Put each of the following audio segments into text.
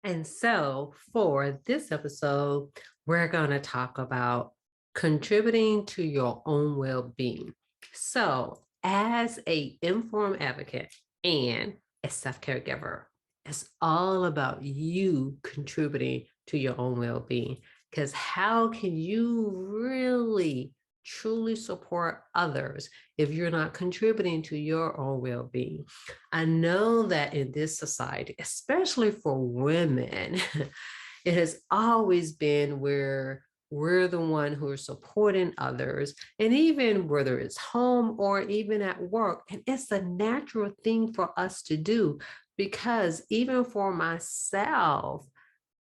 And so for this episode, we're going to talk about contributing to your own well-being. So, as a informed advocate and a self-caregiver, it's all about you contributing to your own well-being. Because how can you really truly support others if you're not contributing to your own well-being? I know that in this society, especially for women, it has always been where we're the one who are supporting others, and even whether it's home or even at work. And it's a natural thing for us to do because even for myself,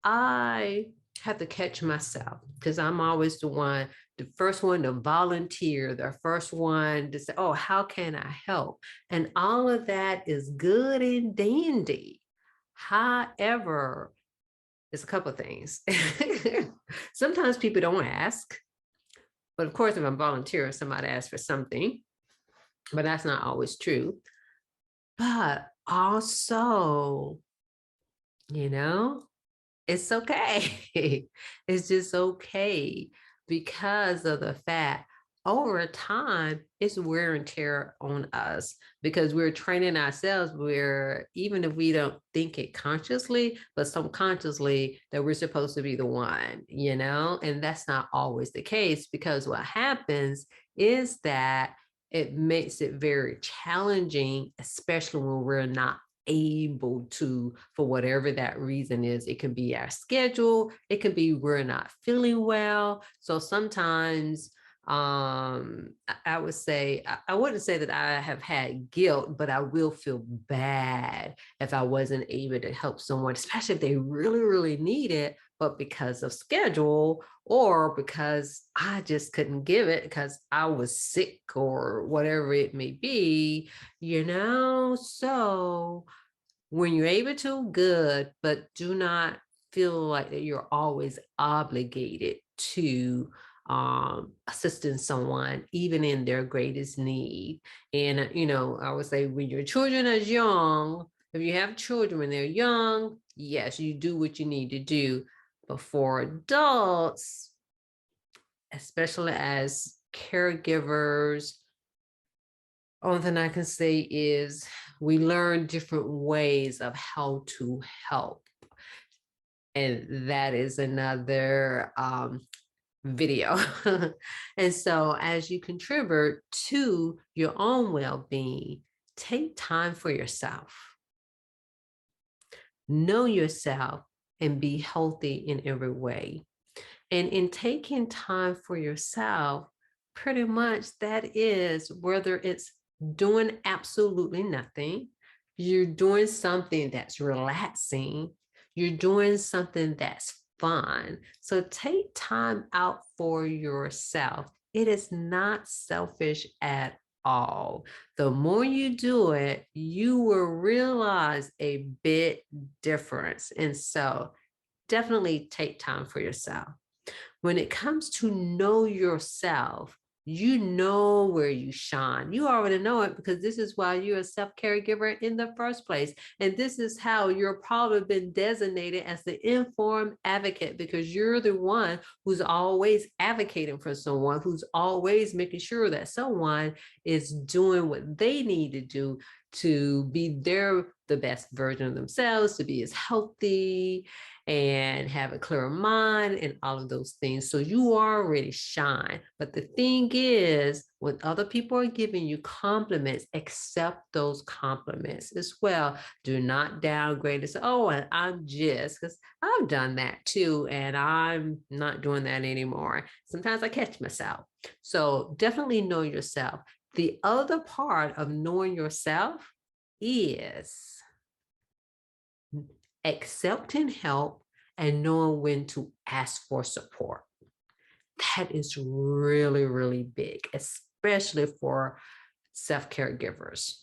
I have to catch myself because I'm always the first one to volunteer, the first one to say, oh, how can I help? And all of that is good and dandy. However, there's a couple of things. Sometimes people don't ask, but of course, if I'm volunteering, somebody asks for something, but that's not always true. But also, you know, it's okay. It's just okay because of the fact over time it's wear and tear on us because we're training ourselves where even if we don't think it consciously, but subconsciously that we're supposed to be the one, and that's not always the case because what happens is that it makes it very challenging, especially when we're not able to, for whatever that reason is. It can be our schedule, it can be we're not feeling well. So sometimes I would say I wouldn't say that I have had guilt, but I will feel bad if I wasn't able to help someone, especially if they really really need it, but because of schedule or because I just couldn't give it because I was sick or whatever it may be. So when you're able to, good, but do not feel like that you're always obligated to assisting someone even in their greatest need. And I would say when your children are young, if you have children when they're young, yes, you do what you need to do. But for adults, especially as caregivers, only thing I can say is we learn different ways of how to help. And that is another video. And so as you contribute to your own well-being, take time for yourself. Know yourself and be healthy in every way. And in taking time for yourself, pretty much that is whether it's doing absolutely nothing, you're doing something that's relaxing, you're doing something that's fun. So take time out for yourself. It is not selfish at all. The more you do it, you will realize a big difference. And so definitely take time for yourself. When it comes to know yourself, you know where you shine. You already know it because this is why you're a self-caregiver in the first place. And this is how you're probably been designated as the informed advocate because you're the one who's always advocating for someone, who's always making sure that someone is doing what they need to do to be the best version of themselves, to be as healthy and have a clearer mind and all of those things. So you already shine. But the thing is, when other people are giving you compliments, accept those compliments as well. Do not downgrade and say, oh, and I'm just, because I've done that too, and I'm not doing that anymore. Sometimes I catch myself. So definitely know yourself. The other part of knowing yourself is accepting help and knowing when to ask for support. That is really, really big, especially for self-caregivers.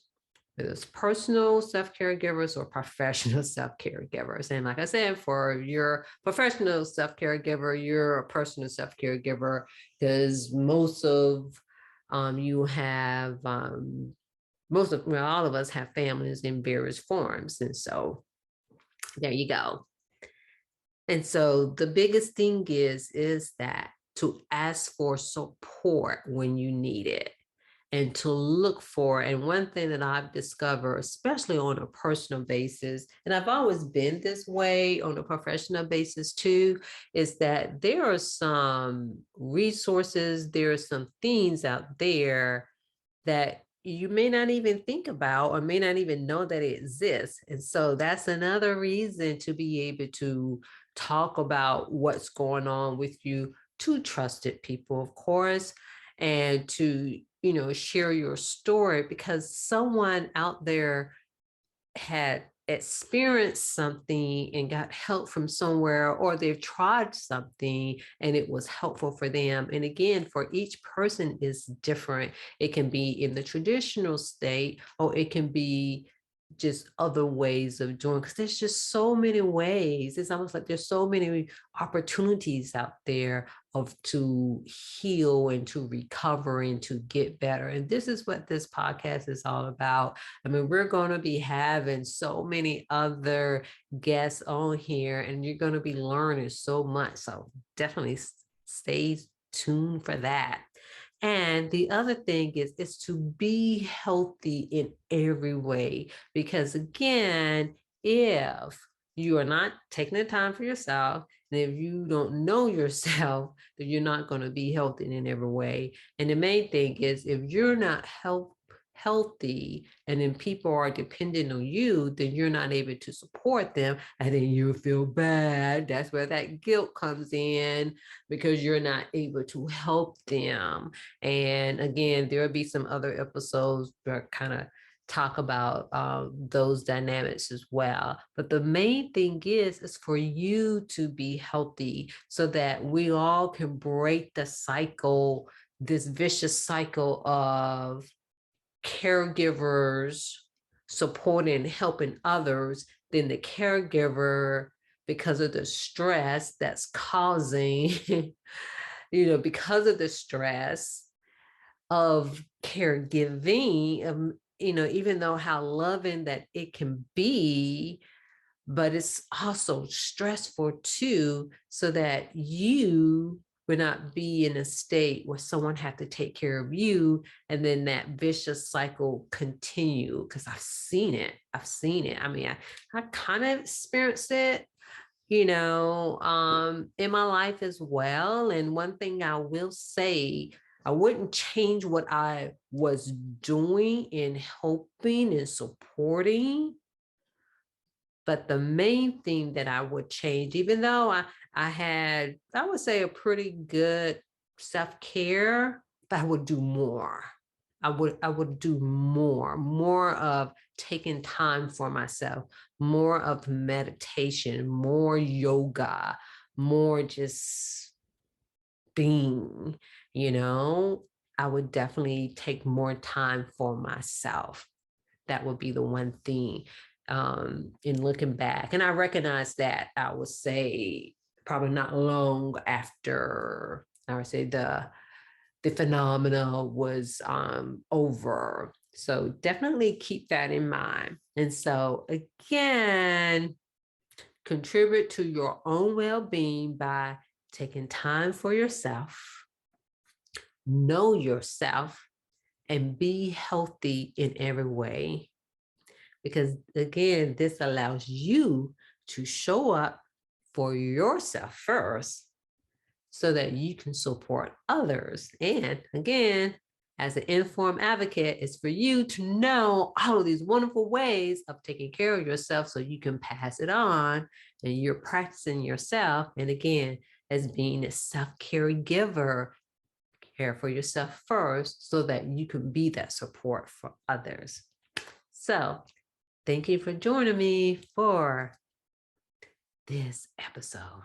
Whether it's personal self-caregivers or professional self-caregivers. And like I said, for your professional self-caregiver, you're a personal self-caregiver because most of you have all of us have families in various forms. And so there you go. And so the biggest thing is that to ask for support when you need it and to look for. And one thing that I've discovered, especially on a personal basis, and I've always been this way on a professional basis too, is that there are some resources, there are some things out there that you may not even think about or may not even know that it exists. And so that's another reason to be able to talk about what's going on with you to trusted people, of course, and to, share your story because someone out there had experienced something and got help from somewhere, or they've tried something and it was helpful for them. And again, for each person is different. It can be in the traditional state, or it can be just other ways of doing, because there's just so many ways. It's almost like there's so many opportunities out there of to heal and to recover and to get better. And this is what this podcast is all about. I mean, we're going to be having so many other guests on here, and you're going to be learning so much. So definitely stay tuned for that. And the other thing is to be healthy in every way, because again, if you are not taking the time for yourself, and if you don't know yourself, then you're not going to be healthy in every way. And the main thing is, if you're not healthy and then people are dependent on you, then you're not able to support them, and then you feel bad. That's where that guilt comes in, because you're not able to help them. And again, there'll be some other episodes that kind of talk about those dynamics as well. But the main thing is for you to be healthy so that we all can break the cycle, this vicious cycle of caregivers supporting and helping others, then the caregiver, because of the stress that's causing, because of the stress of caregiving, even though how loving that it can be, but it's also stressful too, so that you would not be in a state where someone had to take care of you, and then that vicious cycle continue. Because I've seen it. I mean, I kind of experienced it, in my life as well. And one thing I will say, I wouldn't change what I was doing in helping and supporting. But the main thing that I would change, even though I had, I would say, a pretty good self-care, but I would do more. I would do more of taking time for myself, more of meditation, more yoga, more just being, I would definitely take more time for myself. That would be the one thing, in looking back. And I recognize that, I would say, probably not long after, I would say, the phenomena was over. So definitely keep that in mind. And so again, contribute to your own well-being by taking time for yourself, know yourself, and be healthy in every way. Because again, this allows you to show up for yourself first so that you can support others. And again, as an informed advocate, it's for you to know all of these wonderful ways of taking care of yourself so you can pass it on, and you're practicing yourself. And again, as being a self-care giver, care for yourself first so that you can be that support for others. So thank you for joining me for this episode.